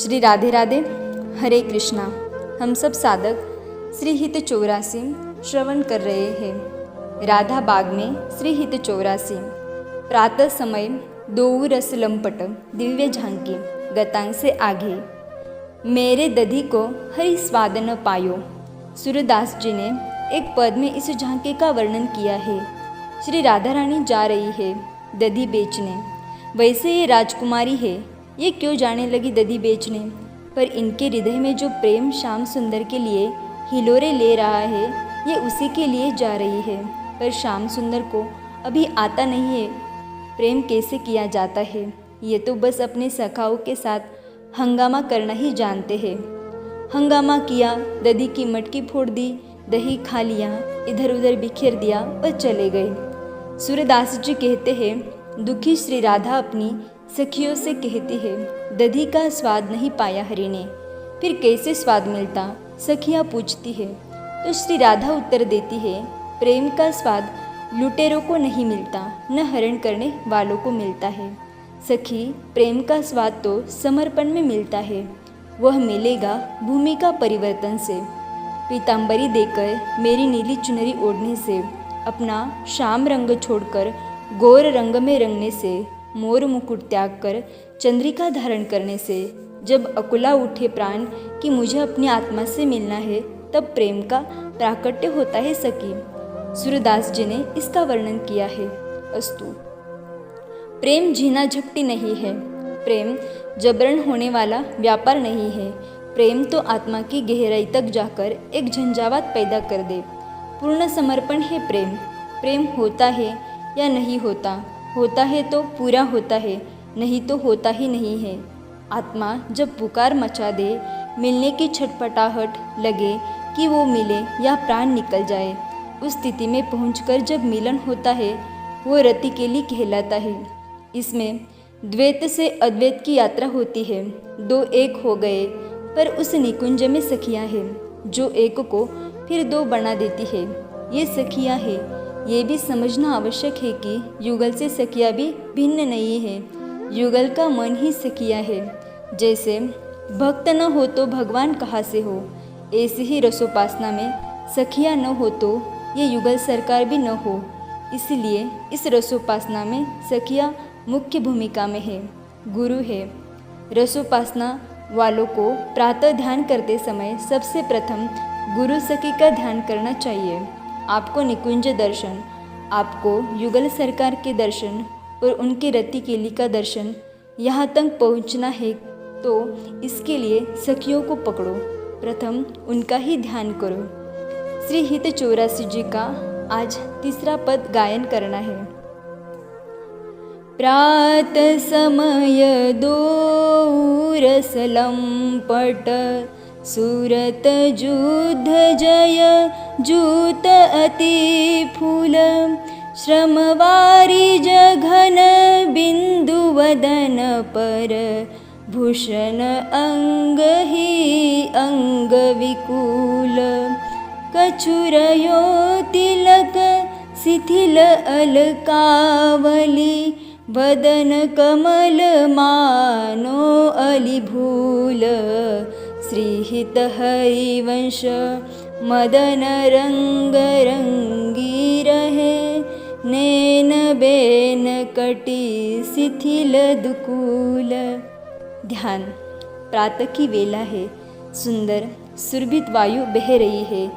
श्री राधे राधे, हरे कृष्णा। हम सब साधक श्री हित 84 श्रवण कर रहे हैं। राधा बाग में श्री हित 84 प्रातः समय दो रस लंपट दिव्य झांकी गतांग से आगे मेरे दधी को हरि स्वाद न पायो। सूरदास जी ने एक पद में इस झांकी का वर्णन किया है। श्री राधा रानी जा रही है दधी बेचने। वैसे ये राजकुमारी है, ये क्यों जाने लगी दधी बेचने, पर इनके हृदय में जो प्रेम श्याम सुंदर के लिए हिलोरे ले रहा है, ये उसी के लिए जा रही है। पर श्याम सुंदर को अभी आता नहीं है प्रेम कैसे किया जाता है। ये तो बस अपने सखाओं के साथ हंगामा करना ही जानते हैं। हंगामा किया, दधी की मटकी फोड़ दी, दही खा लिया, इधर उधर बिखेर दिया और चले गए। सूरदास जी कहते हैं, दुखी श्री राधा अपनी सखियों से कहती है, दधी का स्वाद नहीं पाया हरि ने, फिर कैसे स्वाद मिलता। सखियाँ पूछती है तो श्री राधा उत्तर देती है, प्रेम का स्वाद लुटेरों को नहीं मिलता, न हरण करने वालों को मिलता है। सखी, प्रेम का स्वाद तो समर्पण में मिलता है, वह मिलेगा भूमि का परिवर्तन से। पीताम्बरी देकर मेरी नीली चुनरी ओढ़ने से, अपना श्याम रंग छोड़कर गौर रंग में रंगने से, मोर मुकुट त्याग कर चंद्रिका धारण करने से, जब अकुला उठे प्राण कि मुझे अपनी आत्मा से मिलना है, तब प्रेम का प्राकट्य होता है सखी। सूरदास जी ने इसका वर्णन किया है। अस्तु, प्रेम झीना झपटी नहीं है, प्रेम जबरन होने वाला व्यापार नहीं है। प्रेम तो आत्मा की गहराई तक जाकर एक झंझावात पैदा कर दे। पूर्ण समर्पण है प्रेम। प्रेम होता है या नहीं होता, होता है तो पूरा होता है, नहीं तो होता ही नहीं है। आत्मा जब पुकार मचा दे, मिलने की छटपटाहट लगे कि वो मिले या प्राण निकल जाए, उस स्थिति में पहुंचकर जब मिलन होता है, वो रति के लिए कहलाता है। इसमें द्वैत से अद्वैत की यात्रा होती है। दो एक हो गए, पर उस निकुंज में सखियाँ हैं जो एक को फिर दो बना देती है। ये सखियाँ हैं। ये भी समझना आवश्यक है कि युगल से सखियाँ भी भिन्न नहीं है। युगल का मन ही सखियाँ है। जैसे भक्त न हो तो भगवान कहाँ से हो, ऐसे ही रसोपासना में सखियाँ न हो तो ये युगल सरकार भी न हो। इसलिए इस रसोपासना में सखियाँ मुख्य भूमिका में है, गुरु है। रसोपासना वालों को प्रातः ध्यान करते समय सबसे प्रथम गुरु सखी का ध्यान करना चाहिए। आपको निकुंज दर्शन, आपको युगल सरकार के दर्शन और उनके रति केली का दर्शन यहाँ तक पहुँचना है, तो इसके लिए सखियों को पकड़ो, प्रथम उनका ही ध्यान करो। श्री हित 84 जी का आज तीसरा पद गायन करना है। प्रात समय दो रस लंपट, सूरत युद्ध जय जूत अति फूल, श्रमवारी जघन बिंदु वदन पर, भूषण अंग ही अंग विकूल, कछुरयो तिलक शिथिल अलकावली, वदन कमल मानो अलिभूल, श्रीहित हरिवंश मदन रंग रंगी रहे, नैन बेन कटी शिथिल दुकूल। ध्यान। प्रातः की वेला है, सुंदर सुरभित वायु बह रही है।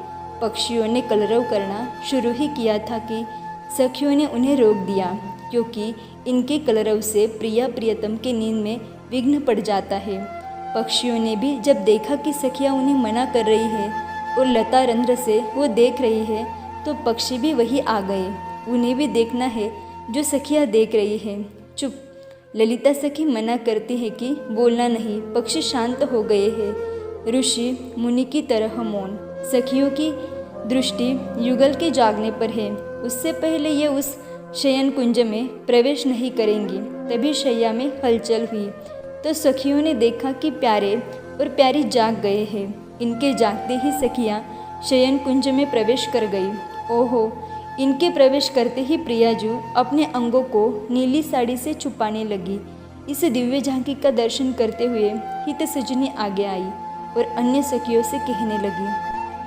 पक्षियों ने कलरव करना शुरू ही किया था कि सखियों ने उन्हें रोक दिया, क्योंकि इनके कलरव से प्रिया प्रियतम के नींद में विघ्न पड़ जाता है। पक्षियों ने भी जब देखा कि सखियाँ उन्हें मना कर रही है और लता रंध्र से वो देख रही है, तो पक्षी भी वही आ गए। उन्हें भी देखना है जो सखियाँ देख रही है। चुप। ललिता सखी मना करती है कि बोलना नहीं। पक्षी शांत हो गए हैं। ऋषि मुनि की तरह मौन। सखियों की दृष्टि युगल के जागने पर है। उससे पहले ये उस शयन कुंज में प्रवेश नहीं करेंगी। तभी शैया में हलचल हुई तो सखियों ने देखा कि प्यारे और प्यारी जाग गए हैं। इनके जागते ही सखियाँ शयन कुंज में प्रवेश कर गई। ओहो, इनके प्रवेश करते ही प्रियाजू अपने अंगों को नीली साड़ी से छुपाने लगी। इस दिव्य झांकी का दर्शन करते हुए हित सजनी आगे आई और अन्य सखियों से कहने लगी।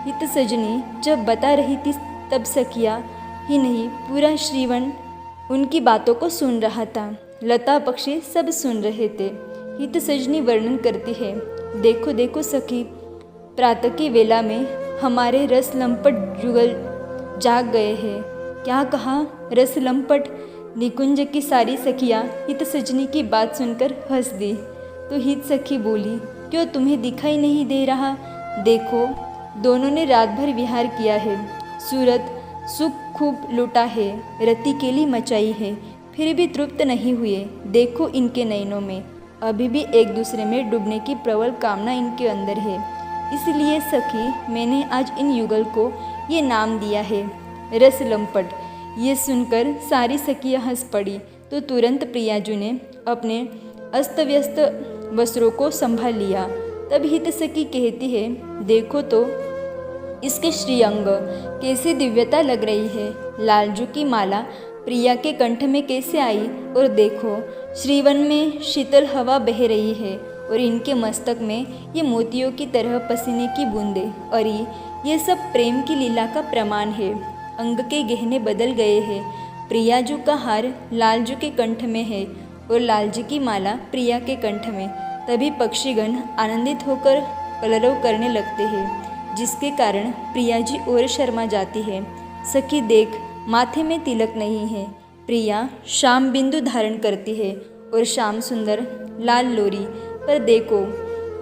हित सजनी जब बता रही थी तब सखिया ही नहीं पूरा श्रीवन उनकी बातों को सुन रहा था। लता पक्षी सब सुन रहे थे। हित सजनी वर्णन करती है, देखो देखो सखी, प्रातः की वेला में हमारे रस लंपट जुगल जाग गए हैं। क्या कहा? रस लंपट? निकुंज की सारी सखियाँ हित सजनी की बात सुनकर हंस दी। तो हित सखी बोली, क्यों तुम्हें दिखाई नहीं दे रहा? देखो दोनों ने रात भर विहार किया है, सूरत सुख खूब लूटा है, रति केली मचाई है, फिर भी तृप्त नहीं हुए। देखो इनके नयनों में अभी भी एक दूसरे में डूबने की प्रबल कामना इनके अंदर है। इसलिए सखी मैंने आज इन युगल को ये नाम दिया है, रस लंपट। ये सुनकर सारी सखियाँ हंस पड़ी। तो तुरंत प्रियाजू ने अपने अस्त व्यस्त वस्त्रों को संभाल लिया। तब हित सखी कहती है, देखो तो इसके श्रीअंग कैसी दिव्यता लग रही है। लालजू की माला प्रिया के कंठ में कैसे आई, और देखो श्रीवन में शीतल हवा बह रही है और इनके मस्तक में ये मोतियों की तरह पसीने की बूंदें। अरे ये सब प्रेम की लीला का प्रमाण है। अंग के गहने बदल गए हैं। प्रियाजू का हार लालजू के कंठ में है और लालजी की माला प्रिया के कंठ में। तभी पक्षीगण आनंदित होकर कलरव करने लगते हैं, जिसके कारण प्रियाजी और शर्मा जाती है। सखी देख, माथे में तिलक नहीं है। प्रिया श्याम बिंदु धारण करती है और श्याम सुंदर लाल लोरी, पर देखो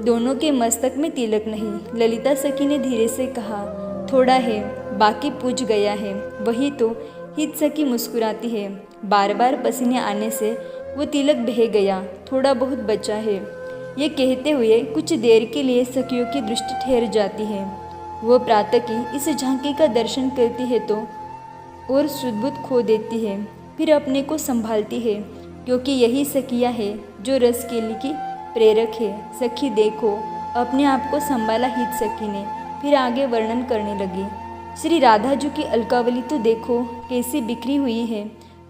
दोनों के मस्तक में तिलक नहीं। ललिता सखी ने धीरे से कहा, थोड़ा है, बाकी पूछ गया है। वही तो। हित सखी मुस्कुराती है। बार बार पसीने आने से वो तिलक बह गया, थोड़ा बहुत बचा है। ये कहते हुए कुछ देर के लिए सखियों की दृष्टि ठहर जाती है। वो प्रातः की इस झांकी का दर्शन करती है तो और सुदबुद खो देती है, फिर अपने को संभालती है, क्योंकि यही सखियाँ है जो रस केली की प्रेरक है। सखी देखो, अपने आप को संभाला हित सखी ने। फिर आगे वर्णन करने लगी। श्री राधा जी की अलकावली तो देखो कैसी बिखरी हुई है,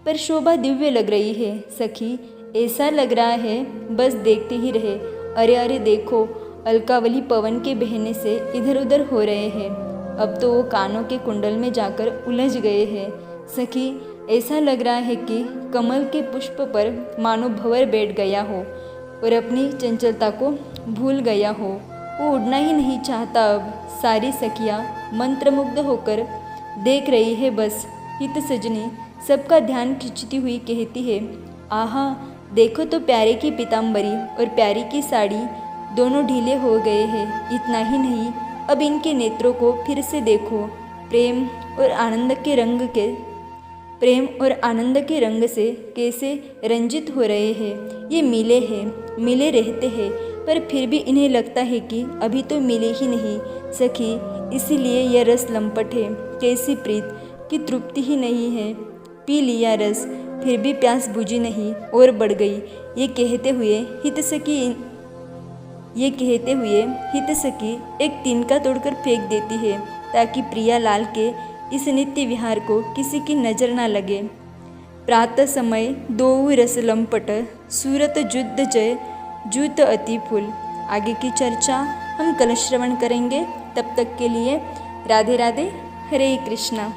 पर शोभा दिव्य लग रही है। सखी ऐसा लग रहा है बस देखते ही रहे। अरे अरे देखो, अलकावली पवन के बहने से इधर उधर हो रहे हैं। अब तो वो कानों के कुंडल में जाकर उलझ गए हैं। सखी ऐसा लग रहा है कि कमल के पुष्प पर मानो भंवर बैठ गया हो और अपनी चंचलता को भूल गया हो। वो उड़ना ही नहीं चाहता अब। सारी सखियाँ मंत्रमुग्ध होकर देख रही है बस। हित सजनी सबका ध्यान खींचती हुई कहती है, आहा देखो तो प्यारे की पीताम्बरी और प्यारी की साड़ी दोनों ढीले हो गए हैं। इतना ही नहीं, अब इनके नेत्रों को फिर से देखो। प्रेम और आनंद के रंग से कैसे रंजित हो रहे हैं। ये मिले रहते हैं, पर फिर भी इन्हें लगता है कि अभी तो मिले ही नहीं। सखी इसीलिए यह रस लंपट है। कैसी प्रीत की तृप्ति ही नहीं है। पी लिया रस, फिर भी प्यास बुझी नहीं और बढ़ गई। ये कहते हुए हित सखी एक तिनका तोड़कर फेंक देती है, ताकि प्रिया लाल के इस नित्य विहार को किसी की नज़र न लगे। प्रातः समय दो रस लंपट, सूरत जुद्ध जय जूत अति फूल। आगे की चर्चा हम कल श्रवण करेंगे। तब तक के लिए राधे राधे, हरे कृष्णा।